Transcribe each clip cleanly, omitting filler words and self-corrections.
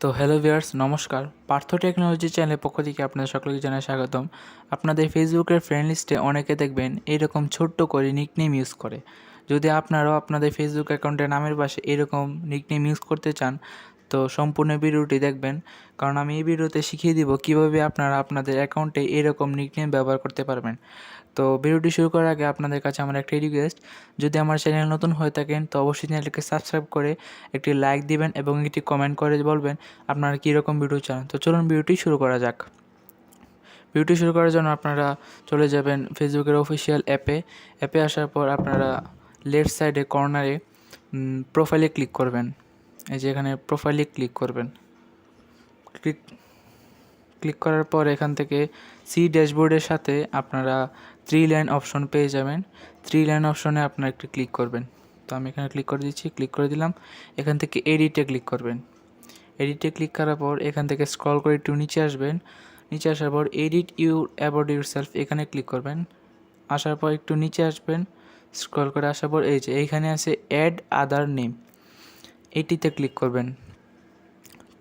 তো hello viewers, নমস্কার। Partha technology চ্যানেলের পক্ষ থেকে আপনাদের সকলকে জানাই স্বাগতম। আপনাদের ফেসবুকের ফ্রেন্ড লিস্টে অনেকে দেখবেন এরকম ছোট্ট করে নিকনেম ইউজ করে। যদি আপনারাও আপনাদের ফেসবুক অ্যাকাউন্টের নামের পাশে এরকম নিকনেম ইউজ করতে চান, তো সম্পূর্ণ ভিডিওটি দেখবেন, কারণ আমি এই ভিডিওতে শিখিয়ে দিব কীভাবে আপনারা আপনাদের অ্যাকাউন্টে এরকম নিকনেম ব্যবহার করতে পারবেন। তো ভিডিওটি শুরু করার আগে আপনাদের কাছে আমার একটি রিকোয়েস্ট, যদি আমার চ্যানেল নতুন হয়ে থাকেন তো অবশ্যই চ্যানেলটিকে সাবস্ক্রাইব করে একটি লাইক দিবেন এবং একটি কমেন্ট করে বলবেন আপনারা কীরকম ভিডিও চান। তো চলুন ভিডিওটি শুরু করা যাক। ভিডিওটি শুরু করার জন্য আপনারা চলে যাবেন ফেসবুকের অফিসিয়াল অ্যাপে আসার পর আপনারা লেফট সাইডে কর্নারে প্রোফাইলে ক্লিক করবেন। এই যে এখানে প্রোফাইলে ক্লিক করবেন। ক্লিক করার পর এখান থেকে সি ড্যাশবোর্ডের সাথে আপনারা 3 লাইন অপশন পেয়ে যাবেন। 3 লাইন অপশনে আপনারা একটু ক্লিক করবেন। তো আমি এখানে ক্লিক করে দিচ্ছি, ক্লিক করে দিলাম। এখান থেকে এডিটে ক্লিক করবেন। এডিটে ক্লিক করার পর এখান থেকে স্ক্রল করে একটু নিচে আসবেন। নিচে আসার পর এডিট অ্যাবাউট ইউরসেলফ এখানে ক্লিক করবেন। আসার পর একটু নিচে আসবেন, স্ক্রল করে আসার পর এই যে এইখানে আছে অ্যাড আদার নেম, এটিতে ক্লিক করবেন।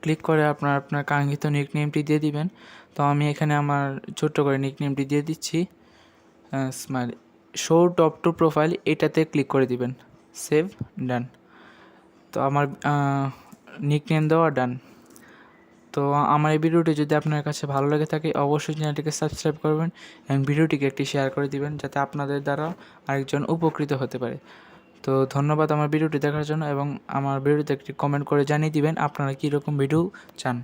ক্লিক করে আপনার কাঙ্ক্ষিত নিকনেমটি দিয়ে দিবেন। তো আমি এখানে আমার ছোট্ট করে নিকনেমটি দিয়ে দিচ্ছি, smile. Show top two profile এটাতে ক্লিক করে দিবেন। সেভ, ডান। তো আমার নিকনেম দেওয়া ডান। তো আমার এই ভিডিওটি যদি আপনার কাছে ভালো লেগে থাকে অবশ্যই চ্যানেলটিকে সাবস্ক্রাইব করবেন এবং ভিডিওটিকে একটি শেয়ার করে দিবেন, যাতে আপনাদের দ্বারা আরেকজন উপকৃত হতে পারে। তো ধন্যবাদ আমার ভিডিওটি দেখার জন্য, এবং আমার ভিডিওতে একটি কমেন্ট করে জানিয়ে দিবেন আপনারা কীরকম ভিডিও চান।